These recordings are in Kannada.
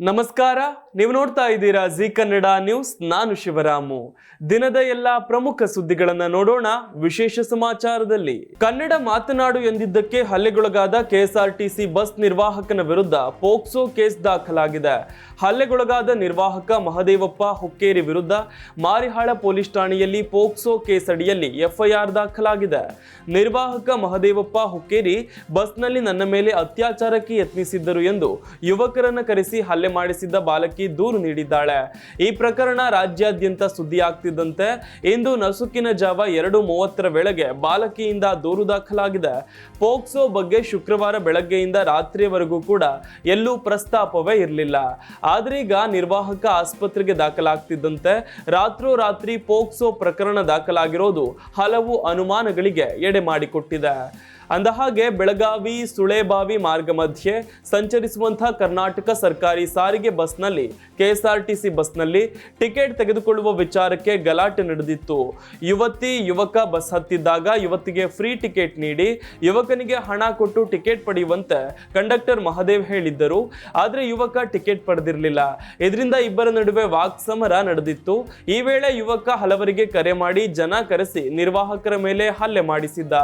ನಮಸ್ಕಾರ, ನೀವು ನೋಡ್ತಾ ಇದ್ದೀರಾ ಜಿ ಕನ್ನಡ ನ್ಯೂಸ್. ನಾನು ಶಿವರಾಮು. ದಿನದ ಎಲ್ಲ ಪ್ರಮುಖ ಸುದ್ದಿಗಳನ್ನ ನೋಡೋಣ. ವಿಶೇಷ ಸಮಾಚಾರದಲ್ಲಿ ಕನ್ನಡ ಮಾತನಾಡು ಎಂದಿದ್ದಕ್ಕೆ ಹಲ್ಲೆಗೊಳಗಾದ ಕೆಎಸ್ಆರ್ಟಿಸಿ ಬಸ್ ನಿರ್ವಾಹಕನ ವಿರುದ್ಧ ಪೋಕ್ಸೋ ಕೇಸ್ ದಾಖಲಾಗಿದೆ. ಹಲ್ಲೆಗೊಳಗಾದ ನಿರ್ವಾಹಕ ಮಹದೇವಪ್ಪ ಹುಕ್ಕೇರಿ ವಿರುದ್ಧ ಮಾರಿಹಾಳ ಪೊಲೀಸ್ ಠಾಣೆಯಲ್ಲಿ ಪೋಕ್ಸೋ ಕೇಸ್ ಅಡಿಯಲ್ಲಿ ಎಫ್ಐಆರ್ ದಾಖಲಾಗಿದೆ. ನಿರ್ವಾಹಕ ಮಹದೇವಪ್ಪ ಹುಕ್ಕೇರಿ ಬಸ್ನಲ್ಲಿ ನನ್ನ ಮೇಲೆ ಅತ್ಯಾಚಾರಕ್ಕೆ ಯತ್ನಿಸಿದ್ದರು ಎಂದು ಯುವಕರನ್ನ ಕರೆಸಿ ಹಲ್ಲೆ ಮಾಡಿಸಿದ್ದ ಬಾಲಕಿ ದೂರು ನೀಡಿದ್ದಾಳೆ. ಈ ಪ್ರಕರಣ ರಾಜ್ಯಾದ್ಯಂತ ಸುದ್ದಿಯಾಗ್ತಿದ್ದಂತೆ ಇಂದು ನಸುಕಿನ ಜಾವ 2:30 ವೇಳೆಗೆ ಬಾಲಕಿಯಿಂದ ದೂರು ದಾಖಲಾಗಿದೆ. ಪೋಕ್ಸೋ ಬಗ್ಗೆ ಶುಕ್ರವಾರ ಬೆಳಗ್ಗೆಯಿಂದ ರಾತ್ರಿಯವರೆಗೂ ಕೂಡ ಎಲ್ಲೂ ಪ್ರಸ್ತಾಪವೇ ಇರಲಿಲ್ಲ. ಆದ್ರೆ ಈಗ ನಿರ್ವಾಹಕ ಆಸ್ಪತ್ರೆಗೆ ದಾಖಲಾಗ್ತಿದ್ದಂತೆ ರಾತ್ರೋರಾತ್ರಿ ಪೋಕ್ಸೋ ಪ್ರಕರಣ ದಾಖಲಾಗಿರೋದು ಹಲವು ಅನುಮಾನಗಳಿಗೆ ಎಡೆ ಮಾಡಿಕೊಟ್ಟಿದೆ. ಅಂದಹಾಗೆ ಬೆಳಗಾವಿ ಸುಳೇಬಾವಿ ಮಾರ್ಗ ಮಧ್ಯೆ ಸಂಚರಿಸುವಂತಹ ಕರ್ನಾಟಕ ಸರ್ಕಾರಿ ಸಾರಿಗೆ ಬಸ್ನಲ್ಲಿ ಕೆಎಸ್ಆರ್ಟಿಸಿ ಬಸ್ನಲ್ಲಿ ಟಿಕೆಟ್ ತೆಗೆದುಕೊಳ್ಳುವ ವಿಚಾರಕ್ಕೆ ಗಲಾಟೆ ನಡೆದಿತ್ತು. ಯುವಕ ಬಸ್ ಹತ್ತಿದ್ದಾಗ ಯುವತಿಗೆ ಫ್ರೀ ಟಿಕೆಟ್ ನೀಡಿ ಯುವಕನಿಗೆ ಹಣ ಕೊಟ್ಟು ಟಿಕೆಟ್ ಪಡೆಯುವಂತೆ ಕಂಡಕ್ಟರ್ ಮಹದೇವ್ ಹೇಳಿದ್ದರು. ಆದ್ರೆ ಯುವಕ ಟಿಕೆಟ್ ಪಡೆದಿರಲಿಲ್ಲ. ಇದರಿಂದ ಇಬ್ಬರ ನಡುವೆ ವಾಕ್ಸಮರ ನಡೆದಿತ್ತು. ಈ ವೇಳೆ ಯುವಕ ಹಲವರಿಗೆ ಕರೆ ಮಾಡಿ ಜನ ಕರೆಸಿ ನಿರ್ವಾಹಕರ ಮೇಲೆ ಹಲ್ಲೆ ಮಾಡಿಸಿದ್ದ.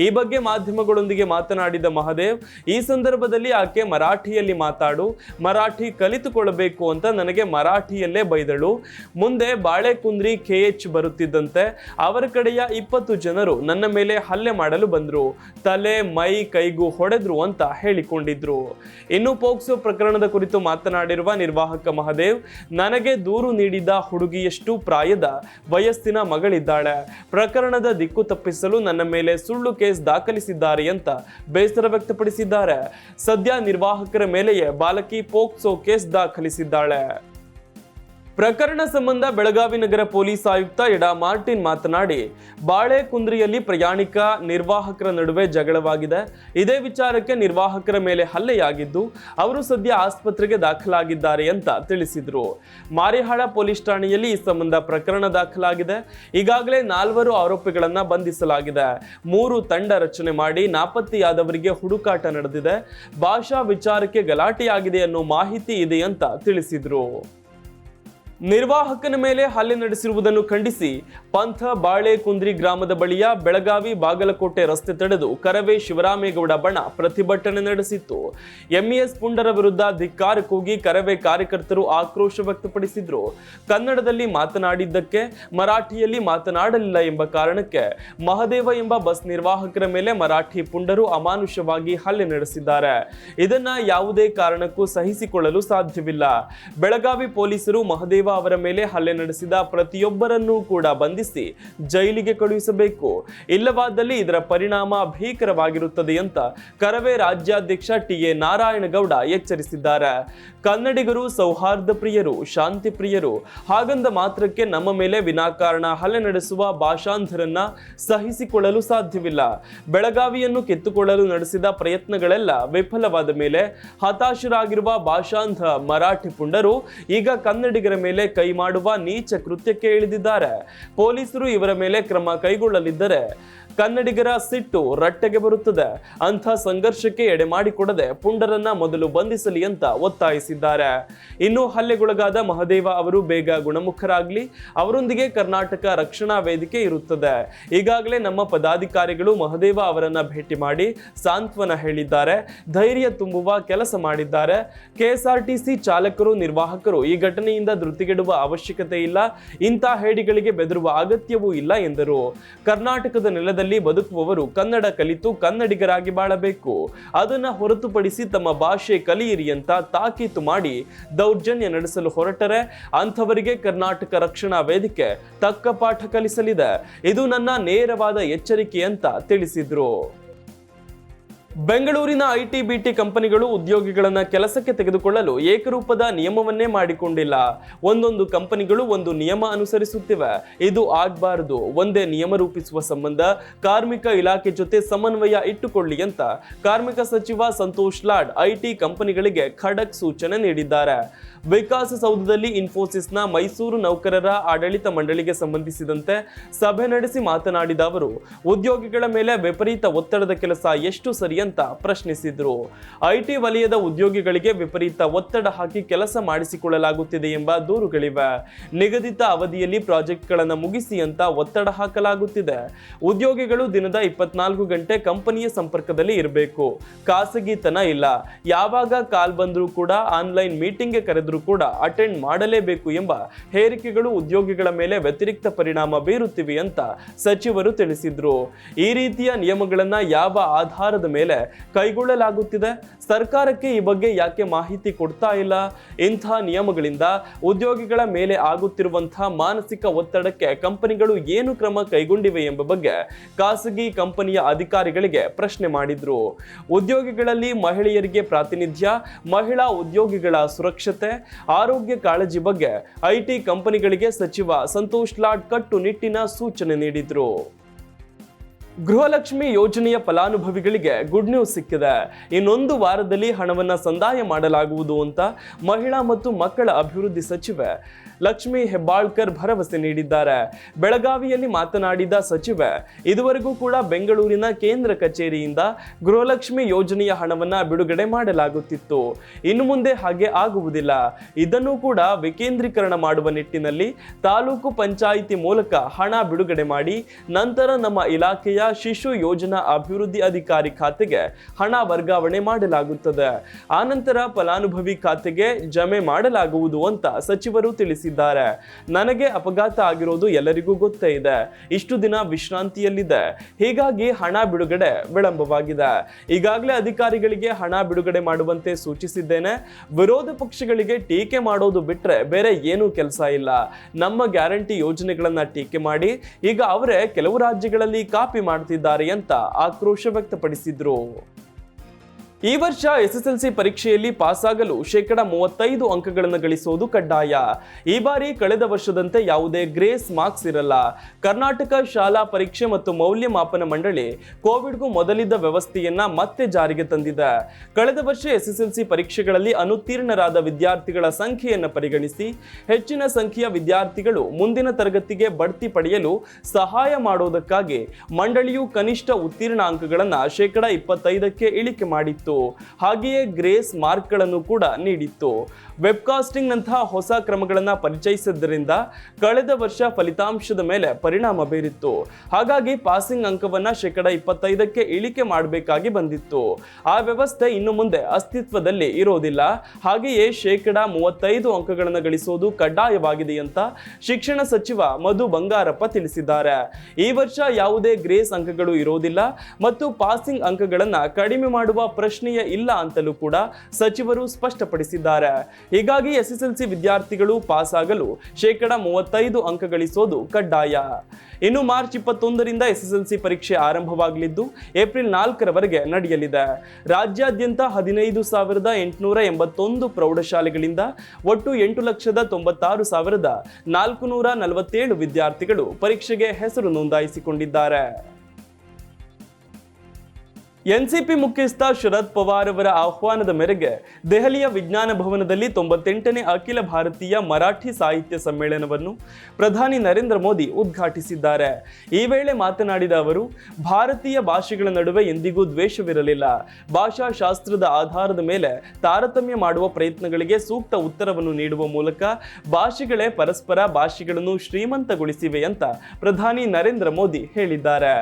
ಈ ಬಗ್ಗೆ ಮಾಧ್ಯಮಗಳೊಂದಿಗೆ ಮಾತನಾಡಿದ ಮಹದೇವ್, ಈ ಸಂದರ್ಭದಲ್ಲಿ ಆಕೆ ಮರಾಠಿಯಲ್ಲಿ ಮಾತಾಡು, ಮರಾಠಿ ಕಲಿತುಕೊಳ್ಳಬೇಕು ಅಂತ ನನಗೆ ಮರಾಠಿಯಲ್ಲೇ ಬೈದಳು. ಮುಂದೆ ಬಾಳೆಕುಂದ್ರಿ KH ಬರುತ್ತಿದ್ದಂತೆ ಅವರ ಕಡೆಯ 20 ಜನರು ನನ್ನ ಮೇಲೆ ಹಲ್ಲೆ ಮಾಡಲು ಬಂದ್ರು. ತಲೆ ಮೈ ಕೈಗೂ ಹೊಡೆದ್ರು ಅಂತ ಹೇಳಿಕೊಂಡಿದ್ರು. ಇನ್ನು ಪೋಕ್ಸೋ ಪ್ರಕರಣದ ಕುರಿತು ಮಾತನಾಡಿರುವ ನಿರ್ವಾಹಕ ಮಹದೇವ್, ನನಗೆ ದೂರು ನೀಡಿದ ಹುಡುಗಿಯಷ್ಟು ಪ್ರಾಯದ ವಯಸ್ಸಿನ ಮಗಳಿದ್ದಾಳೆ. ಪ್ರಕರಣದ ದಿಕ್ಕು ತಪ್ಪಿಸಲು ನನ್ನ ಮೇಲೆ ಸುಳ್ಳು ಕೇಸ್ ದಾಖಲಿಸಿದ್ದಾರೆ ಅಂತ ಬೇಸರ ವ್ಯಕ್ತಪಡಿಸಿದ್ದಾರೆ. ಸದ್ಯ ನಿರ್ವಾಹಕರ ಮೇಲೆಯೇ ಬಾಲಕಿ ಪೋಕ್ಸೋ ಕೇಸ್ ದಾಖಲಿಸಿದ್ದಾಳೆ. ಪ್ರಕರಣ ಸಂಬಂಧ ಬೆಳಗಾವಿ ನಗರ ಪೊಲೀಸ್ ಆಯುಕ್ತ ಎಡಾ ಮಾರ್ಟಿನ್ ಮಾತನಾಡಿ, ಬಾಳೆಕುಂದ್ರಿಯಲ್ಲಿ ಪ್ರಯಾಣಿಕ ನಿರ್ವಾಹಕರ ನಡುವೆ ಜಗಳವಾಗಿದೆ. ಇದೇ ವಿಚಾರಕ್ಕೆ ನಿರ್ವಾಹಕರ ಮೇಲೆ ಹಲ್ಲೆಯಾಗಿದ್ದು ಅವರು ಸದ್ಯ ಆಸ್ಪತ್ರೆಗೆ ದಾಖಲಾಗಿದ್ದಾರೆ ಅಂತ ತಿಳಿಸಿದ್ರು. ಮಾರಿಹಾಳ ಪೊಲೀಸ್ ಠಾಣೆಯಲ್ಲಿ ಈ ಸಂಬಂಧ ಪ್ರಕರಣ ದಾಖಲಾಗಿದೆ. ಈಗಾಗಲೇ 4 ಆರೋಪಿಗಳನ್ನ ಬಂಧಿಸಲಾಗಿದೆ. 3 ತಂಡ ರಚನೆ ಮಾಡಿ ನಾಪತ್ತೆಯಾದವರಿಗೆ ಹುಡುಕಾಟ ನಡೆದಿದೆ. ಭಾಷಾ ವಿಚಾರಕ್ಕೆ ಗಲಾಟೆಯಾಗಿದೆ ಅನ್ನೋ ಮಾಹಿತಿ ಇದೆ ಅಂತ ತಿಳಿಸಿದ್ರು. ನಿರ್ವಾಹಕನ ಮೇಲೆ ಹಲ್ಲೆ ನಡೆಸಿರುವುದನ್ನು ಖಂಡಿಸಿ ಪಂಥ ಬಾಳೆಕುಂದ್ರಿ ಗ್ರಾಮದ ಬಳಿಯ ಬೆಳಗಾವಿ ಬಾಗಲಕೋಟೆ ರಸ್ತೆ ತಡೆದು ಕರವೇ ಶಿವರಾಮೇಗೌಡ ಬಣ ಪ್ರತಿಭಟನೆ ನಡೆಸಿತ್ತು. MES ಪುಂಡರ ವಿರುದ್ಧ ಧಿಕ್ಕಾರ ಕೂಗಿ ಕರವೇ ಕಾರ್ಯಕರ್ತರು ಆಕ್ರೋಶ ವ್ಯಕ್ತಪಡಿಸಿದ್ರು. ಕನ್ನಡದಲ್ಲಿ ಮಾತನಾಡಿದ್ದಕ್ಕೆ ಮರಾಠಿಯಲ್ಲಿ ಮಾತನಾಡಲಿಲ್ಲ ಎಂಬ ಕಾರಣಕ್ಕೆ ಮಹದೇವ ಎಂಬ ಬಸ್ ನಿರ್ವಾಹಕರ ಮೇಲೆ ಮರಾಠಿ ಪುಂಡರು ಅಮಾನುಷವಾಗಿ ಹಲ್ಲೆ ನಡೆಸಿದ್ದಾರೆ. ಇದನ್ನ ಯಾವುದೇ ಕಾರಣಕ್ಕೂ ಸಹಿಸಿಕೊಳ್ಳಲು ಸಾಧ್ಯವಿಲ್ಲ. ಬೆಳಗಾವಿ ಪೊಲೀಸರು ಮಹದೇವ ಅವರ ಮೇಲೆ ಹಲ್ಲೆ ನಡೆಸಿದ ಪ್ರತಿಯೊಬ್ಬರನ್ನೂ ಕೂಡ ಬಂಧಿಸಿ ಜೈಲಿಗೆ ಕಳುಹಿಸಬೇಕು. ಇಲ್ಲವಾದಲ್ಲಿ ಇದರ ಪರಿಣಾಮ ಭೀಕರವಾಗಿರುತ್ತದೆ ಅಂತ ಕರವೇ ರಾಜ್ಯಾಧ್ಯಕ್ಷ ಟಿ.ಎ. ನಾರಾಯಣಗೌಡ ಎಚ್ಚರಿಸಿದ್ದಾರೆ. ಕನ್ನಡಿಗರು ಸೌಹಾರ್ದ ಪ್ರಿಯರು, ಶಾಂತಿ ಪ್ರಿಯರು. ಹಾಗಂದ ಮಾತ್ರಕ್ಕೆ ನಮ್ಮ ಮೇಲೆ ವಿನಾಕಾರಣ ಹಲ್ಲೆ ನಡೆಸುವ ಭಾಷಾಂಧರನ್ನ ಸಹಿಸಿಕೊಳ್ಳಲು ಸಾಧ್ಯವಿಲ್ಲ. ಬೆಳಗಾವಿಯನ್ನು ಕಿತ್ತುಕೊಳ್ಳಲು ನಡೆಸಿದ ಪ್ರಯತ್ನಗಳೆಲ್ಲ ವಿಫಲವಾದ ಮೇಲೆ ಹತಾಶರಾಗಿರುವ ಭಾಷಾಂಧ ಮರಾಠಿ ಪುಂಡರು ಈಗ ಕನ್ನಡಿಗರ ಮೇಲೆ ಕೈ ಮಾಡುವ ನೀಚ ಕೃತ್ಯಕ್ಕೆ ಇಳಿದಿದ್ದಾರೆ. ಪೊಲೀಸರು ಇವರ ಮೇಲೆ ಕ್ರಮ ಕೈಗೊಳ್ಳಲಿದ್ದರೆ ಕನ್ನಡಿಗರ ಸಿಟ್ಟು ರಟ್ಟೆಗೆ ಬರುತ್ತದೆ. ಅಂಥ ಸಂಘರ್ಷಕ್ಕೆ ಎಡೆ ಮಾಡಿಕೊಡದೆ ಪುಂಡರನ್ನ ಮೊದಲು ಬಂಧಿಸಲಿ ಅಂತ ಒತ್ತಾಯಿಸಿದ್ದಾರೆ. ಇನ್ನು ಹಲ್ಲೆಗೊಳಗಾದ ಮಹದೇವ ಅವರು ಬೇಗ ಗುಣಮುಖರಾಗ್ಲಿ, ಅವರೊಂದಿಗೆ ಕರ್ನಾಟಕ ರಕ್ಷಣಾ ವೇದಿಕೆ ಇರುತ್ತದೆ. ಈಗಾಗಲೇ ನಮ್ಮ ಪದಾಧಿಕಾರಿಗಳು ಮಹದೇವ ಅವರನ್ನ ಭೇಟಿ ಮಾಡಿ ಸಾಂತ್ವನ ಹೇಳಿದ್ದಾರೆ, ಧೈರ್ಯ ತುಂಬುವ ಕೆಲಸ ಮಾಡಿದ್ದಾರೆ. ಕೆಎಸ್ಆರ್ಟಿಸಿ ಚಾಲಕರು ನಿರ್ವಾಹಕರು ಈ ಘಟನೆಯಿಂದ ಧೃತಿಗೆಡುವ ಅವಶ್ಯಕತೆ ಇಲ್ಲ, ಇಂಥ ಹೇಡಿಗಳಿಗೆ ಬೆದರುವ ಅಗತ್ಯವೂ ಇಲ್ಲ ಎಂದರು. ಕರ್ನಾಟಕದ ನೆಲದಲ್ಲಿ ಬದುಕುವವರು ಕನ್ನಡ ಕಲಿತು ಕನ್ನಡಿಗರಾಗಿ ಬಾಳಬೇಕು. ಅದನ್ನ ಹೊರತುಪಡಿಸಿ ತಮ್ಮ ಭಾಷೆ ಕಲಿಯಿರಿ ಅಂತ ತಾಕೀತು ಮಾಡಿ ದೌರ್ಜನ್ಯ ನಡೆಸಲು ಹೊರಟರೆ ಅಂಥವರಿಗೆ ಕರ್ನಾಟಕ ರಕ್ಷಣಾ ವೇದಿಕೆ ತಕ್ಕ ಪಾಠ ಕಲಿಸಲಿದೆ. ಇದು ನನ್ನ ನೇರವಾದ ಎಚ್ಚರಿಕೆ ಅಂತ ತಿಳಿಸಿದ್ರು. ಬೆಂಗಳೂರಿನ IT-BT ಕಂಪನಿಗಳು ಉದ್ಯೋಗಿಗಳನ್ನ ಕೆಲಸಕ್ಕೆ ತೆಗೆದುಕೊಳ್ಳಲು ಏಕರೂಪದ ನಿಯಮವನ್ನೇ ಮಾಡಿಕೊಂಡಿಲ್ಲ. ಒಂದೊಂದು ಕಂಪನಿಗಳು ಒಂದು ನಿಯಮ ಅನುಸರಿಸುತ್ತಿವೆ. ಇದು ಆಗಬಾರದು. ಒಂದೇ ನಿಯಮ ರೂಪಿಸುವ ಸಂಬಂಧ ಕಾರ್ಮಿಕ ಇಲಾಖೆ ಜೊತೆ ಸಮನ್ವಯ ಇಟ್ಟುಕೊಳ್ಳಿ ಅಂತ ಕಾರ್ಮಿಕ ಸಚಿವ ಸಂತೋಷ್ ಲಾಡ್ IT ಕಂಪನಿಗಳಿಗೆ ಖಡಕ್ ಸೂಚನೆ ನೀಡಿದ್ದಾರೆ. ವಿಕಾಸಸೌಧದಲ್ಲಿ ಇನ್ಫೋಸಿಸ್ನ ಮೈಸೂರು ನೌಕರರ ಆಡಳಿತ ಮಂಡಳಿಗೆ ಸಂಬಂಧಿಸಿದಂತೆ ಸಭೆ ನಡೆಸಿ ಮಾತನಾಡಿದ ಅವರು, ಉದ್ಯೋಗಿಗಳ ಮೇಲೆ ವಿಪರೀತ ಒತ್ತಡದ ಕೆಲಸ ಎಷ್ಟು ಸರಿ ಅಂತ ಪ್ರಶ್ನಿಸಿದ್ರು. ಐಟಿ ವಲಯದ ಉದ್ಯೋಗಿಗಳಿಗೆ ವಿಪರೀತ ಒತ್ತಡ ಹಾಕಿ ಕೆಲಸ ಮಾಡಿಸಿಕೊಳ್ಳಲಾಗುತ್ತಿದೆ ಎಂಬ ದೂರುಗಳಿವೆ. ನಿಗದಿತ ಅವಧಿಯಲ್ಲಿ ಪ್ರಾಜೆಕ್ಟ್ಗಳನ್ನು ಮುಗಿಸಿ ಅಂತ ಒತ್ತಡ ಹಾಕಲಾಗುತ್ತಿದೆ. ಉದ್ಯೋಗಿಗಳು ದಿನದ 24 ಗಂಟೆ ಕಂಪನಿಯ ಸಂಪರ್ಕದಲ್ಲಿ ಇರಬೇಕು. ಖಾಸಗಿತನ ಇಲ್ಲ. ಯಾವಾಗ ಕಾಲ್ ಬಂದರೂ ಕೂಡ ಆನ್ಲೈನ್ ಮೀಟಿಂಗ್ಗೆ ಕರೆದರೂ ಕೂಡ ಅಟೆಂಡ್ ಮಾಡಲೇಬೇಕು ಎಂಬ ಹೇರಿಕೆಗಳು ಉದ್ಯೋಗಿಗಳ ಮೇಲೆ ವ್ಯತಿರಿಕ್ತ ಪರಿಣಾಮ ಬೀರುತ್ತಿವೆ ಅಂತ ಸಚಿವರು ತಿಳಿಸಿದ್ರು. ಈ ರೀತಿಯ ನಿಯಮಗಳನ್ನ ಯಾವ ಆಧಾರದ ಮೇಲೆ ಕೈಗೊಳ್ಳಲಾಗುತ್ತಿದೆ? ಸರ್ಕಾರಕ್ಕೆ ಈ ಬಗ್ಗೆ ಯಾಕೆ ಮಾಹಿತಿ ಕೊಡ್ತಾ ಇಲ್ಲ? ಇಂಥ ನಿಯಮಗಳಿಂದ ಉದ್ಯೋಗಿಗಳ ಮೇಲೆ ಆಗುತ್ತಿರುವಂತಹ ಮಾನಸಿಕ ಒತ್ತಡಕ್ಕೆ ಕಂಪನಿಗಳು ಏನು ಕ್ರಮ ಕೈಗೊಂಡಿವೆ ಎಂಬ ಬಗ್ಗೆ ಖಾಸಗಿ ಕಂಪನಿಯ ಅಧಿಕಾರಿಗಳಿಗೆ ಪ್ರಶ್ನೆ ಮಾಡಿದ್ರು. ಉದ್ಯೋಗಿಗಳಲ್ಲಿ ಮಹಿಳೆಯರಿಗೆ ಪ್ರಾತಿನಿಧ್ಯ, ಮಹಿಳಾ ಉದ್ಯೋಗಿಗಳ ಸುರಕ್ಷತೆ, ಆರೋಗ್ಯ ಕಾಳಜಿ ಬಗ್ಗೆ ಐಟಿ ಕಂಪನಿಗಳಿಗೆ ಸಚಿವ ಸಂತೋಷ್ ಲಾಡ್ ಕಟ್ಟುನಿಟ್ಟಿನ ಸೂಚನೆ ನೀಡಿದ್ರು. ಗೃಹಲಕ್ಷ್ಮಿ ಯೋಜನೆಯ ಫಲಾನುಭವಿಗಳಿಗೆ ಗುಡ್ ನ್ಯೂಸ್ ಸಿಕ್ಕಿದೆ. ಇನ್ನೊಂದು ವಾರದಲ್ಲಿ ಹಣವನ್ನು ಸಂದಾಯ ಮಾಡಲಾಗುವುದು ಅಂತ ಮಹಿಳಾ ಮತ್ತು ಮಕ್ಕಳ ಅಭಿವೃದ್ಧಿ ಸಚಿವೆ ಲಕ್ಷ್ಮಿ ಹೆಬ್ಬಾಳ್ಕರ್ ಭರವಸೆ ನೀಡಿದ್ದಾರೆ. ಬೆಳಗಾವಿಯಲ್ಲಿ ಮಾತನಾಡಿದ ಸಚಿವೆ, ಇದುವರೆಗೂ ಕೂಡ ಬೆಂಗಳೂರಿನ ಕೇಂದ್ರ ಕಚೇರಿಯಿಂದ ಗೃಹಲಕ್ಷ್ಮಿ ಯೋಜನೆಯ ಹಣವನ್ನ ಬಿಡುಗಡೆ ಮಾಡಲಾಗುತ್ತಿತ್ತು. ಇನ್ನು ಮುಂದೆ ಹಾಗೆ ಆಗುವುದಿಲ್ಲ. ಇದನ್ನು ಕೂಡ ವಿಕೇಂದ್ರೀಕರಣ ಮಾಡುವ ನಿಟ್ಟಿನಲ್ಲಿ ತಾಲೂಕು ಪಂಚಾಯಿತಿ ಮೂಲಕ ಹಣ ಬಿಡುಗಡೆ ಮಾಡಿ ನಂತರ ನಮ್ಮ ಇಲಾಖೆಯ ಶಿಶು ಯೋಜನಾ ಅಭಿವೃದ್ಧಿ ಅಧಿಕಾರಿ ಖಾತೆಗೆ ಹಣ ವರ್ಗಾವಣೆ ಮಾಡಲಾಗುತ್ತದೆ. ಆನಂತರ ಫಲಾನುಭವಿ ಖಾತೆಗೆ ಜಮೆ ಮಾಡಲಾಗುವುದು ಅಂತ ಸಚಿವರು ತಿಳಿಸಿದ್ದಾರೆ. ನನಗೆ ಅಪಘಾತ ಆಗಿರೋದು ಎಲ್ಲರಿಗೂ ಗೊತ್ತೇ ಇದೆ. ಇಷ್ಟು ದಿನ ವಿಶ್ರಾಂತಿಯಲ್ಲಿದೆ. ಹೀಗಾಗಿ ಹಣ ಬಿಡುಗಡೆ ವಿಳಂಬವಾಗಿದೆ. ಈಗಾಗಲೇ ಅಧಿಕಾರಿಗಳಿಗೆ ಹಣ ಬಿಡುಗಡೆ ಮಾಡುವಂತೆ ಸೂಚಿಸಿದ್ದೇನೆ. ವಿರೋಧ ಪಕ್ಷಗಳಿಗೆ ಟೀಕೆ ಮಾಡೋದು ಬಿಟ್ರೆ ಬೇರೆ ಏನೂ ಕೆಲಸ ಇಲ್ಲ. ನಮ್ಮ ಗ್ಯಾರಂಟಿ ಯೋಜನೆಗಳನ್ನ ಟೀಕೆ ಮಾಡಿ ಈಗ ಅವರೇ ಕೆಲವು ರಾಜ್ಯಗಳಲ್ಲಿ ಕಾಪಿ ಮಾಡ್ತಿದ್ದಾರೆ ಅಂತ ಆಕ್ರೋಶ ವ್ಯಕ್ತಪಡಿಸಿದ್ರು. ಈ ವರ್ಷ ಎಸ್ಎಸ್ಎಲ್ಸಿ ಪರೀಕ್ಷೆಯಲ್ಲಿ ಪಾಸಾಗಲು 35% ಅಂಕಗಳನ್ನು ಗಳಿಸುವುದು ಕಡ್ಡಾಯ. ಈ ಬಾರಿ ಕಳೆದ ವರ್ಷದಂತೆ ಯಾವುದೇ ಗ್ರೇಸ್ ಮಾರ್ಕ್ಸ್ ಇರಲ್ಲ. ಕರ್ನಾಟಕ ಶಾಲಾ ಪರೀಕ್ಷೆ ಮತ್ತು ಮೌಲ್ಯಮಾಪನ ಮಂಡಳಿ ಕೋವಿಡ್ಗೂ ಮೊದಲಿದ್ದ ವ್ಯವಸ್ಥೆಯನ್ನ ಮತ್ತೆ ಜಾರಿಗೆ ತಂದಿದೆ. ಕಳೆದ ವರ್ಷ ಎಸ್ಎಸ್ಎಲ್ಸಿ ಪರೀಕ್ಷೆಗಳಲ್ಲಿ ಅನುತ್ತೀರ್ಣರಾದ ವಿದ್ಯಾರ್ಥಿಗಳ ಸಂಖ್ಯೆಯನ್ನು ಪರಿಗಣಿಸಿ ಹೆಚ್ಚಿನ ಸಂಖ್ಯೆಯ ವಿದ್ಯಾರ್ಥಿಗಳು ಮುಂದಿನ ತರಗತಿಗೆ ಬಡ್ತಿ ಪಡೆಯಲು ಸಹಾಯ ಮಾಡುವುದಕ್ಕಾಗಿ ಮಂಡಳಿಯು ಕನಿಷ್ಠ ಉತ್ತೀರ್ಣ ಅಂಕಗಳನ್ನು 25%ಕ್ಕೆ ಇಳಿಕೆ ಮಾಡಿತ್ತು. ಹಾಗೆಯೇ ಗ್ರೇಸ್ ಮಾರ್ಕ್ಗಳನ್ನು ಕೂಡ ನೀಡಿತ್ತು. ವೆಬ್ಕಾಸ್ಟಿಂಗ್ ನಂತಹ ಹೊಸ ಕ್ರಮಗಳನ್ನು ಪರಿಚಯಿಸಿದ್ದರಿಂದ ಕಳೆದ ವರ್ಷ ಫಲಿತಾಂಶದ ಮೇಲೆ ಪರಿಣಾಮ ಬೀರಿತ್ತು. ಹಾಗಾಗಿ ಪಾಸಿಂಗ್ ಅಂಕವನ್ನ 25%ಕ್ಕೆ ಇಳಿಕೆ ಮಾಡಬೇಕಾಗಿ ಬಂದಿತ್ತು. ಆ ವ್ಯವಸ್ಥೆ ಇನ್ನು ಮುಂದೆ ಅಸ್ತಿತ್ವದಲ್ಲಿ ಇರೋದಿಲ್ಲ. ಹಾಗೆಯೇ 35% ಅಂಕಗಳನ್ನು ಗಳಿಸೋದು ಕಡ್ಡಾಯವಾಗಿದೆ ಅಂತ ಶಿಕ್ಷಣ ಸಚಿವ ಮಧು ಬಂಗಾರಪ್ಪ ತಿಳಿಸಿದ್ದಾರೆ. ಈ ವರ್ಷ ಯಾವುದೇ ಗ್ರೇಸ್ ಅಂಕಗಳು ಇರೋದಿಲ್ಲ ಮತ್ತು ಪಾಸಿಂಗ್ ಅಂಕಗಳನ್ನು ಕಡಿಮೆ ಮಾಡುವ ಪ್ರಶ್ನೆಯೇ ಇಲ್ಲ ಅಂತಲೂ ಕೂಡ ಸಚಿವರು ಸ್ಪಷ್ಟಪಡಿಸಿದ್ದಾರೆ. ಹೀಗಾಗಿ ಎಸ್ಎಸ್ಎಲ್ಸಿ ವಿದ್ಯಾರ್ಥಿಗಳು ಪಾಸ್ ಆಗಲು 35% ಅಂಕ ಗಳಿಸೋದು ಕಡ್ಡಾಯ. ಇನ್ನು ಮಾರ್ಚ್ 21ರಿಂದ ಎಸ್ಎಸ್ಎಲ್ಸಿ ಪರೀಕ್ಷೆ ಆರಂಭವಾಗಲಿದ್ದು ಏಪ್ರಿಲ್ 4ರವರೆಗೆ ನಡೆಯಲಿದೆ. ರಾಜ್ಯಾದ್ಯಂತ 15,881 ಪ್ರೌಢಶಾಲೆಗಳಿಂದ ಒಟ್ಟು 8,96,447 ವಿದ್ಯಾರ್ಥಿಗಳು ಪರೀಕ್ಷೆಗೆ ಹೆಸರು ನೋಂದಾಯಿಸಿಕೊಂಡಿದ್ದಾರೆ. ಎನ್ಸಿಪಿ ಮುಖ್ಯಸ್ಥ ಶರದ್ ಪವಾರ್ ಅವರ ಆಹ್ವಾನದ ಮೇರೆಗೆ ದೆಹಲಿಯ ವಿಜ್ಞಾನ ಭವನದಲ್ಲಿ 98ನೇ ಅಖಿಲ ಭಾರತೀಯ ಮರಾಠಿ ಸಾಹಿತ್ಯ ಸಮ್ಮೇಳನವನ್ನು ಪ್ರಧಾನಿ ನರೇಂದ್ರ ಮೋದಿ ಉದ್ಘಾಟಿಸಿದ್ದಾರೆ. ಈ ವೇಳೆ ಮಾತನಾಡಿದ ಅವರು, ಭಾರತೀಯ ಭಾಷೆಗಳ ನಡುವೆ ಎಂದಿಗೂ ದ್ವೇಷವಿರಲಿಲ್ಲ. ಭಾಷಾಶಾಸ್ತ್ರದ ಆಧಾರದ ಮೇಲೆ ತಾರತಮ್ಯ ಮಾಡುವ ಪ್ರಯತ್ನಗಳಿಗೆ ಸೂಕ್ತ ಉತ್ತರವನ್ನು ನೀಡುವ ಮೂಲಕ ಭಾಷೆಗಳೇ ಪರಸ್ಪರ ಭಾಷೆಗಳನ್ನು ಶ್ರೀಮಂತಗೊಳಿಸಿವೆ ಅಂತ ಪ್ರಧಾನಿ ನರೇಂದ್ರ ಮೋದಿ ಹೇಳಿದ್ದಾರೆ.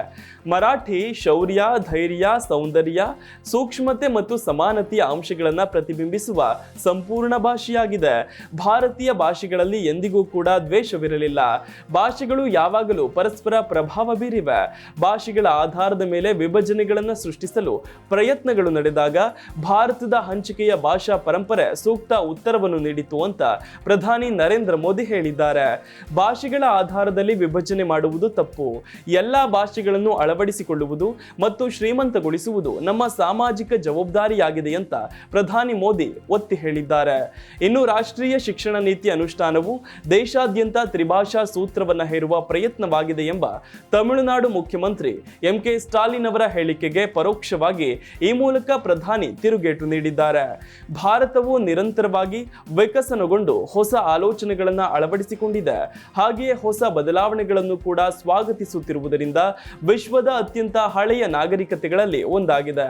ಮರಾಠಿ ಶೌರ್ಯ, ಧೈರ್ಯ, ಸೌಂದರ್ಯ, ಸೂಕ್ಷ್ಮತೆ ಮತ್ತು ಸಮಾನತೆಯ ಅಂಶಗಳನ್ನು ಪ್ರತಿಬಿಂಬಿಸುವ ಸಂಪೂರ್ಣ ಭಾಷೆಯಾಗಿದೆ. ಭಾರತೀಯ ಭಾಷೆಗಳಲ್ಲಿ ಎಂದಿಗೂ ಕೂಡ ದ್ವೇಷವಿರಲಿಲ್ಲ. ಭಾಷೆಗಳು ಯಾವಾಗಲೂ ಪರಸ್ಪರ ಪ್ರಭಾವ ಬೀರಿವೆ. ಭಾಷೆಗಳ ಆಧಾರದ ಮೇಲೆ ವಿಭಜನೆಗಳನ್ನು ಸೃಷ್ಟಿಸಲು ಪ್ರಯತ್ನಗಳು ನಡೆದಾಗ ಭಾರತದ ಹಂಚಿಕೆಯ ಭಾಷಾ ಪರಂಪರೆ ಸೂಕ್ತ ಉತ್ತರವನ್ನು ನೀಡಿತು ಅಂತ ಪ್ರಧಾನಿ ನರೇಂದ್ರ ಮೋದಿ ಹೇಳಿದ್ದಾರೆ. ಭಾಷೆಗಳ ಆಧಾರದಲ್ಲಿ ವಿಭಜನೆ ಮಾಡುವುದು ತಪ್ಪು. ಎಲ್ಲಾ ಭಾಷೆಗಳನ್ನು ಅಳವಡಿಸಿಕೊಳ್ಳುವುದು ಮತ್ತು ಶ್ರೀಮಂತಗೊಳಿಸುವುದು ನಮ್ಮ ಸಾಮಾಜಿಕ ಜವಾಬ್ದಾರಿಯಾಗಿದೆ ಅಂತ ಪ್ರಧಾನಿ ಮೋದಿ ಒತ್ತಿ ಹೇಳಿದ್ದಾರೆ. ಇನ್ನು ರಾಷ್ಟ್ರೀಯ ಶಿಕ್ಷಣ ನೀತಿ ಅನುಷ್ಠಾನವು ದೇಶಾದ್ಯಂತ ತ್ರಿಭಾಷಾ ಸೂತ್ರವನ್ನು ಹೇರುವ ಪ್ರಯತ್ನವಾಗಿದೆ ಎಂಬ ತಮಿಳುನಾಡು ಮುಖ್ಯಮಂತ್ರಿ ಎಂಕೆ ಸ್ಟಾಲಿನ್ ಅವರ ಹೇಳಿಕೆಗೆ ಪರೋಕ್ಷವಾಗಿ ಈ ಮೂಲಕ ಪ್ರಧಾನಿ ತಿರುಗೇಟು ನೀಡಿದ್ದಾರೆ. ಭಾರತವು ನಿರಂತರವಾಗಿ ವಿಕಸನಗೊಂಡು ಹೊಸ ಆಲೋಚನೆಗಳನ್ನು ಅಳವಡಿಸಿಕೊಂಡಿದೆ. ಹಾಗೆಯೇ ಹೊಸ ಬದಲಾವಣೆಗಳನ್ನು ಕೂಡ ಸ್ವಾಗತಿಸುತ್ತಿರುವುದರಿಂದ ವಿಶ್ವದ ಅತ್ಯಂತ ಹಳೆಯ ನಾಗರಿಕತೆಗಳಲ್ಲಿ ಒಂದಾಗಿದೆ.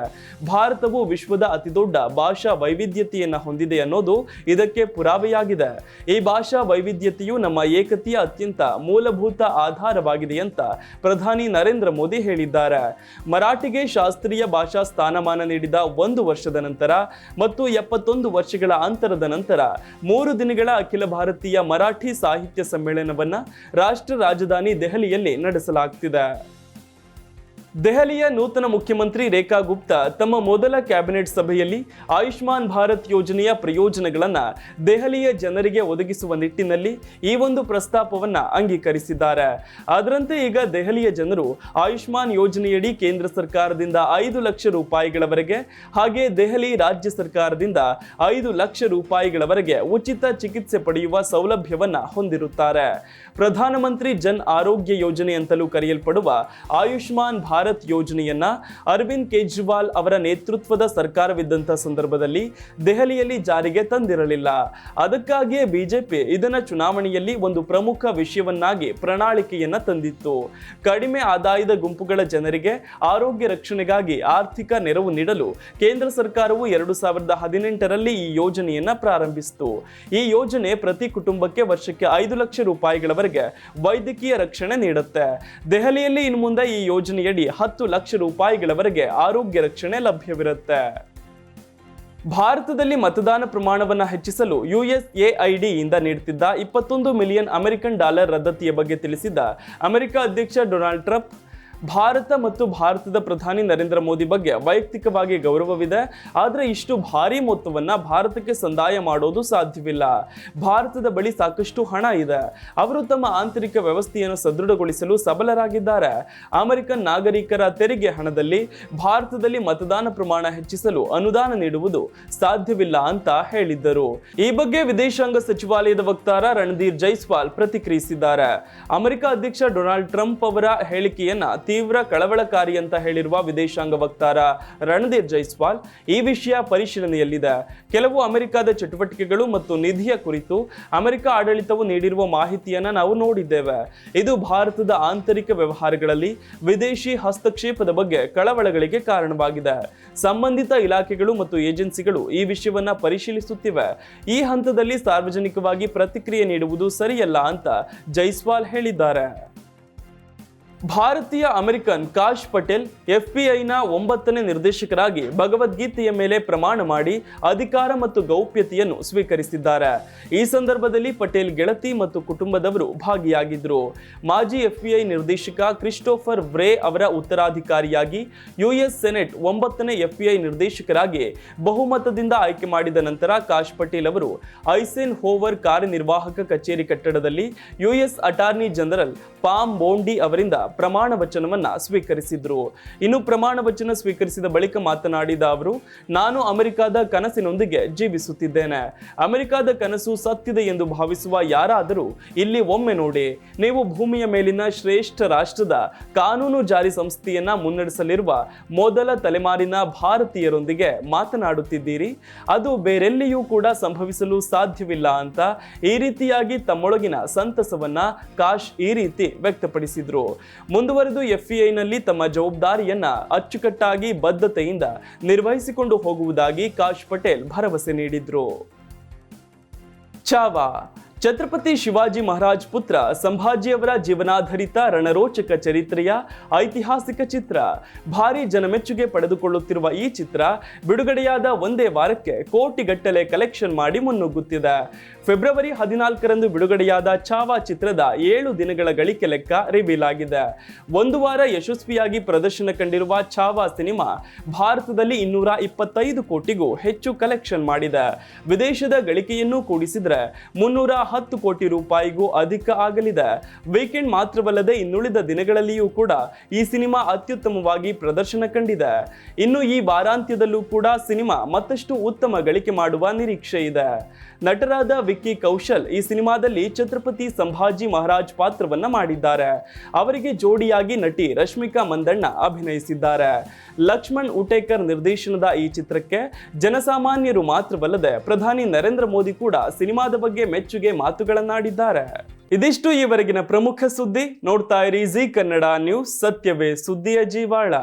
ಭಾರತವು ವಿಶ್ವದ ಅತಿದೊಡ್ಡ ಭಾಷಾ ವೈವಿಧ್ಯತೆಯನ್ನು ಹೊಂದಿದೆ ಅನ್ನೋದು ಇದಕ್ಕೆ ಪುರಾವೆಯಾಗಿದೆ. ಈ ಭಾಷಾ ವೈವಿಧ್ಯತೆಯು ನಮ್ಮ ಏಕತೆಯ ಅತ್ಯಂತ ಮೂಲಭೂತ ಆಧಾರವಾಗಿದೆ ಅಂತ ಪ್ರಧಾನಿ ನರೇಂದ್ರ ಮೋದಿ ಹೇಳಿದ್ದಾರೆ. ಮರಾಠಿಗೆ ಶಾಸ್ತ್ರೀಯ ಭಾಷಾ ಸ್ಥಾನಮಾನ ನೀಡಿದ 1 ವರ್ಷದ ನಂತರ ಮತ್ತು 71 ವರ್ಷಗಳ ಅಂತರದ ನಂತರ 3 ದಿನಗಳ ಅಖಿಲ ಭಾರತೀಯ ಮರಾಠಿ ಸಾಹಿತ್ಯ ಸಮ್ಮೇಳನವನ್ನ ರಾಷ್ಟ್ರ ರಾಜಧಾನಿ ದೆಹಲಿಯಲ್ಲಿ ನಡೆಸಲಾಗುತ್ತಿದೆ. ದೆಹಲಿಯ ನೂತನ ಮುಖ್ಯಮಂತ್ರಿ ರೇಖಾ ಗುಪ್ತಾ ತಮ್ಮ ಮೊದಲ ಕ್ಯಾಬಿನೆಟ್ ಸಭೆಯಲ್ಲಿ ಆಯುಷ್ಮಾನ್ ಭಾರತ್ ಯೋಜನೆಯ ಪ್ರಯೋಜನಗಳನ್ನು ದೆಹಲಿಯ ಜನರಿಗೆ ಒದಗಿಸುವ ನಿಟ್ಟಿನಲ್ಲಿ ಈ ಒಂದು ಪ್ರಸ್ತಾಪವನ್ನ ಅಂಗೀಕರಿಸಿದ್ದಾರೆ. ಅದರಂತೆ ಈಗ ದೆಹಲಿಯ ಜನರು ಆಯುಷ್ಮಾನ್ ಯೋಜನೆಯಡಿ ಕೇಂದ್ರ ಸರ್ಕಾರದಿಂದ 5 ಲಕ್ಷ ರೂಪಾಯಿಗಳವರೆಗೆ ಹಾಗೆ ದೆಹಲಿ ರಾಜ್ಯ ಸರ್ಕಾರದಿಂದ 5 ಲಕ್ಷ ರೂಪಾಯಿಗಳವರೆಗೆ ಉಚಿತ ಚಿಕಿತ್ಸೆ ಪಡೆಯುವ ಸೌಲಭ್ಯವನ್ನ ಹೊಂದಿರುತ್ತಾರೆ. ಪ್ರಧಾನಮಂತ್ರಿ ಜನ್ ಆರೋಗ್ಯ ಯೋಜನೆ ಅಂತಲೂ ಕರೆಯಲ್ಪಡುವ ಆಯುಷ್ಮಾನ್ ಭಾರತ್ ಯೋಜನೆಯನ್ನ ಅರವಿಂದ್ ಕೇಜ್ರಿವಾಲ್ ಅವರ ನೇತೃತ್ವದ ಸರ್ಕಾರವಿದ್ದಂಥ ಸಂದರ್ಭದಲ್ಲಿ ದೆಹಲಿಯಲ್ಲಿ ಜಾರಿಗೆ ತಂದಿರಲಿಲ್ಲ. ಅದಕ್ಕಾಗಿಯೇ ಬಿಜೆಪಿ ಇದನ್ನ ಚುನಾವಣೆಯಲ್ಲಿ ಒಂದು ಪ್ರಮುಖ ವಿಷಯವನ್ನಾಗಿ ಪ್ರಣಾಳಿಕೆಯನ್ನ ತಂದಿತ್ತು. ಕಡಿಮೆ ಆದಾಯದ ಗುಂಪುಗಳ ಜನರಿಗೆ ಆರೋಗ್ಯ ರಕ್ಷಣೆಗಾಗಿ ಆರ್ಥಿಕ ನೆರವು ನೀಡಲು ಕೇಂದ್ರ ಸರ್ಕಾರವು 2018ರಲ್ಲಿ ಈ ಯೋಜನೆಯನ್ನ ಪ್ರಾರಂಭಿಸಿತು. ಈ ಯೋಜನೆ ಪ್ರತಿ ಕುಟುಂಬಕ್ಕೆ ವರ್ಷಕ್ಕೆ 5 ಲಕ್ಷ ರೂಪಾಯಿಗಳವರೆಗೆ ವೈದ್ಯಕೀಯ ರಕ್ಷಣೆ ನೀಡುತ್ತೆ. ದೆಹಲಿಯಲ್ಲಿ ಇನ್ನು ಮುಂದೆ ಈ ಯೋಜನೆಯಡಿ 10 ಲಕ್ಷ ರೂಪಾಯಿಗಳವರೆಗೆ ಆರೋಗ್ಯ ರಕ್ಷಣೆ ಲಭ್ಯವಿರುತ್ತೆ. ಭಾರತದಲ್ಲಿ ಮತದಾನ ಪ್ರಮಾಣವನ್ನು ಹೆಚ್ಚಿಸಲು USAID ಇಂದ ನೀಡುತ್ತಿದ್ದ $21 ಮಿಲಿಯನ್ ಅಮೆರಿಕನ್ ಡಾಲರ್ ರದ್ದತಿಯ ಬಗ್ಗೆ ತಿಳಿಸಿದ ಅಮೆರಿಕ ಅಧ್ಯಕ್ಷ ಡೊನಾಲ್ಡ್ ಟ್ರಂಪ್, ಭಾರತ ಮತ್ತು ಭಾರತದ ಪ್ರಧಾನಿ ನರೇಂದ್ರ ಮೋದಿ ಬಗ್ಗೆ ವೈಯಕ್ತಿಕವಾಗಿ ಗೌರವವಿದೆ, ಆದರೆ ಇಷ್ಟು ಭಾರಿ ಮೊತ್ತವನ್ನ ಭಾರತಕ್ಕೆ ಸಂದಾಯ ಮಾಡೋದು ಸಾಧ್ಯವಿಲ್ಲ. ಭಾರತದ ಬಳಿ ಸಾಕಷ್ಟು ಹಣ ಇದೆ. ಅವರು ತಮ್ಮ ಆಂತರಿಕ ವ್ಯವಸ್ಥೆಯನ್ನು ಸದೃಢಗೊಳಿಸಲು ಸಬಲರಾಗಿದ್ದಾರೆ. ಅಮೆರಿಕನ್ ನಾಗರಿಕರ ತೆರಿಗೆ ಹಣದಲ್ಲಿ ಭಾರತದಲ್ಲಿ ಮತದಾನ ಪ್ರಮಾಣ ಹೆಚ್ಚಿಸಲು ಅನುದಾನ ನೀಡುವುದು ಸಾಧ್ಯವಿಲ್ಲ ಅಂತ ಹೇಳಿದ್ದರು. ಈ ಬಗ್ಗೆ ವಿದೇಶಾಂಗ ಸಚಿವಾಲಯದ ವಕ್ತಾರ ರಣಧೀರ್ ಜೈಸ್ವಾಲ್ ಪ್ರತಿಕ್ರಿಯಿಸಿದ್ದಾರೆ. ಅಮೆರಿಕ ಅಧ್ಯಕ್ಷ ಡೊನಾಲ್ಡ್ ಟ್ರಂಪ್ ಅವರ ಹೇಳಿಕೆಯನ್ನ ತೀವ್ರ ಕಳವಳಕಾರಿ ಅಂತ ಹೇಳಿರುವ ವಿದೇಶಾಂಗ ವಕ್ತಾರ ರಣಧೀರ್ ಜೈಸ್ವಾಲ್, ಈ ವಿಷಯ ಪರಿಶೀಲನೆಯಲ್ಲಿದೆ. ಕೆಲವು ಅಮೆರಿಕದ ಚಟುವಟಿಕೆಗಳು ಮತ್ತು ನಿಧಿಯ ಕುರಿತು ಅಮೆರಿಕ ಆಡಳಿತವು ನೀಡಿರುವ ಮಾಹಿತಿಯನ್ನ ನಾವು ನೋಡಿದ್ದೇವೆ. ಇದು ಭಾರತದ ಆಂತರಿಕ ವ್ಯವಹಾರಗಳಲ್ಲಿ ವಿದೇಶಿ ಹಸ್ತಕ್ಷೇಪದ ಬಗ್ಗೆ ಕಳವಳಗಳಿಗೆ ಕಾರಣವಾಗಿದೆ. ಸಂಬಂಧಿತ ಇಲಾಖೆಗಳು ಮತ್ತು ಏಜೆನ್ಸಿಗಳು ಈ ವಿಷಯವನ್ನ ಪರಿಶೀಲಿಸುತ್ತಿವೆ. ಈ ಹಂತದಲ್ಲಿ ಸಾರ್ವಜನಿಕವಾಗಿ ಪ್ರತಿಕ್ರಿಯೆ ನೀಡುವುದು ಸರಿಯಲ್ಲ ಅಂತ ಜೈಸ್ವಾಲ್ ಹೇಳಿದ್ದಾರೆ. ಭಾರತೀಯ ಅಮೆರಿಕನ್ ಕಾಶ್ ಪಟೇಲ್ FBI ನ 9ನೇ ನಿರ್ದೇಶಕರಾಗಿ ಭಗವದ್ಗೀತೆಯ ಮೇಲೆ ಪ್ರಮಾಣ ಮಾಡಿ ಅಧಿಕಾರ ಮತ್ತು ಗೌಪ್ಯತೆಯನ್ನು ಸ್ವೀಕರಿಸಿದ್ದಾರೆ. ಈ ಸಂದರ್ಭದಲ್ಲಿ ಪಟೇಲ್ ಗೆಳತಿ ಮತ್ತು ಕುಟುಂಬದವರು ಭಾಗಿಯಾಗಿದ್ದರು. ಮಾಜಿ FBI ನಿರ್ದೇಶಕ ಕ್ರಿಸ್ಟೋಫರ್ ವ್ರೇ ಅವರ ಉತ್ತರಾಧಿಕಾರಿಯಾಗಿ US ಸೆನೆಟ್ 9ನೇ FBI ನಿರ್ದೇಶಕರಾಗಿ ಬಹುಮತದಿಂದ ಆಯ್ಕೆ ಮಾಡಿದ ನಂತರ ಕಾಶ್ ಪಟೇಲ್ ಅವರು ಐಸೆನ್ ಹೋವರ್ ಕಾರ್ಯನಿರ್ವಾಹಕ ಕಚೇರಿ ಕಟ್ಟಡದಲ್ಲಿ US ಅಟಾರ್ನಿ ಜನರಲ್ ಪಾಮ್ ಬೋಂಡಿ ಅವರಿಂದ ಪ್ರಮಾಣ ವಚನವನ್ನ ಸ್ವೀಕರಿಸಿದ್ರು. ಇನ್ನು ಪ್ರಮಾಣ ವಚನ ಸ್ವೀಕರಿಸಿದ ಬಳಿಕ ಮಾತನಾಡಿದ ಅವರು, ನಾನು ಅಮೆರಿಕದ ಕನಸಿನೊಂದಿಗೆ ಜೀವಿಸುತ್ತಿದ್ದೇನೆ. ಅಮೆರಿಕದ ಕನಸು ಸತ್ಯದ ಎಂದು ಭಾವಿಸುವ ಯಾರಾದರೂ ಇಲ್ಲಿ ಒಮ್ಮೆ ನೋಡಿ. ನೀವು ಭೂಮಿಯ ಮೇಲಿನ ಶ್ರೇಷ್ಠ ರಾಷ್ಟ್ರದ ಕಾನೂನು ಜಾರಿ ಸಂಸ್ಥೆಯನ್ನ ಮುನ್ನಡೆಸಲಿರುವ ಮೊದಲ ತಲೆಮಾರಿನ ಭಾರತೀಯರೊಂದಿಗೆ ಮಾತನಾಡುತ್ತಿದ್ದೀರಿ. ಅದು ಬೇರೆಲ್ಲಿಯೂ ಕೂಡ ಸಂಭವಿಸಲು ಸಾಧ್ಯವಿಲ್ಲ ಅಂತ ಈ ರೀತಿಯಾಗಿ ತಮ್ಮೊಳಗಿನ ಸಂತಸವನ್ನ ಕಾಶ್ ಈ ರೀತಿ ವ್ಯಕ್ತಪಡಿಸಿದ್ರು. ಮುಂದುವರೆದು FBI ತಮ್ಮ ಜವಾಬ್ದಾರಿಯನ್ನ ಅಚ್ಚುಕಟ್ಟಾಗಿ ಬದ್ಧತೆಯಿಂದ ನಿರ್ವಹಿಸಿಕೊಂಡು ಹೋಗುವುದಾಗಿ ಕಾಶ್ ಪಟೇಲ್ ಭರವಸೆ ನೀಡಿದ್ರು. ಚಾವಾ ಛತ್ರಪತಿ ಶಿವಾಜಿ ಮಹಾರಾಜ್ ಪುತ್ರ ಸಂಭಾಜಿಯವರ ಜೀವನಾಧಾರಿತ ರಣರೋಚಕ ಚರಿತ್ರೆಯ ಐತಿಹಾಸಿಕ ಚಿತ್ರ. ಭಾರಿ ಜನಮೆಚ್ಚುಗೆ ಪಡೆದುಕೊಳ್ಳುತ್ತಿರುವ ಈ ಚಿತ್ರ ಬಿಡುಗಡೆಯಾದ ಒಂದೇ ವಾರಕ್ಕೆ ಕೋಟಿಗಟ್ಟಲೆ ಕಲೆಕ್ಷನ್ ಮಾಡಿ ಮುನ್ನುಗ್ಗುತ್ತಿದೆ. ಫೆಬ್ರವರಿ 14ರಂದು ಬಿಡುಗಡೆಯಾದ ಚಾವಾ ಚಿತ್ರದ 7 ದಿನಗಳ ಗಳಿಕೆ ಲೆಕ್ಕ ರಿವೀಲ್ ಆಗಿದೆ. ಒಂದು ವಾರ ಯಶಸ್ವಿಯಾಗಿ ಪ್ರದರ್ಶನ ಕಂಡಿರುವ ಚಾವಾ ಸಿನಿಮಾ ಭಾರತದಲ್ಲಿ 225 ಕೋಟಿಗೂ ಹೆಚ್ಚು ಕಲೆಕ್ಷನ್ ಮಾಡಿದೆ. ವಿದೇಶದ ಗಳಿಕೆಯನ್ನು ಕೂಡಿಸಿದ್ರೆ 310 ಕೋಟಿ ರೂಪಾಯಿಗೂ ಅಧಿಕ ಆಗಲಿದೆ. ವೀಕೆಂಡ್ ಮಾತ್ರವಲ್ಲದೆ ಇನ್ನುಳಿದ ದಿನಗಳಲ್ಲಿಯೂ ಕೂಡ ಈ ಸಿನಿಮಾ ಅತ್ಯುತ್ತಮವಾಗಿ ಪ್ರದರ್ಶನ ಕಂಡಿದೆ. ಇನ್ನು ಈ ವಾರಾಂತ್ಯದಲ್ಲೂ ಕೂಡ ಸಿನಿಮಾ ಮತ್ತಷ್ಟು ಉತ್ತಮ ಗಳಿಕೆ ಮಾಡುವ ನಿರೀಕ್ಷೆ ಇದೆ. ನಟರಾದ ವಿಕ್ಕಿ ಕೌಶಲ್ ಈ ಸಿನಿಮಾದಲ್ಲಿ ಛತ್ರಪತಿ ಸಂಭಾಜಿ ಮಹಾರಾಜ್ ಪಾತ್ರವನ್ನ ಮಾಡಿದ್ದಾರೆ. ಅವರಿಗೆ ಜೋಡಿಯಾಗಿ ನಟಿ ರಶ್ಮಿಕಾ ಮಂದಣ್ಣ ಅಭಿನಯಿಸಿದ್ದಾರೆ. ಲಕ್ಷ್ಮಣ್ ಉಟೇಕರ್ ನಿರ್ದೇಶನದ ಈ ಚಿತ್ರಕ್ಕೆ ಜನಸಾಮಾನ್ಯರು ಮಾತ್ರವಲ್ಲದೆ ಪ್ರಧಾನಿ ನರೇಂದ್ರ ಮೋದಿ ಕೂಡ ಸಿನಿಮಾದ ಬಗ್ಗೆ ಮೆಚ್ಚುಗೆ ಮಾತುಗಳನ್ನಾಡಿದ್ದಾರೆ. ಇದಿಷ್ಟು ಈವರೆಗಿನ ಪ್ರಮುಖ ಸುದ್ದಿ. ನೋಡ್ತಾ ಇರಿ ಜೀ ಕನ್ನಡ ನ್ಯೂಸ್, ಸತ್ಯವೇ ಸುದ್ದಿಯ ಜೀವಾಳ.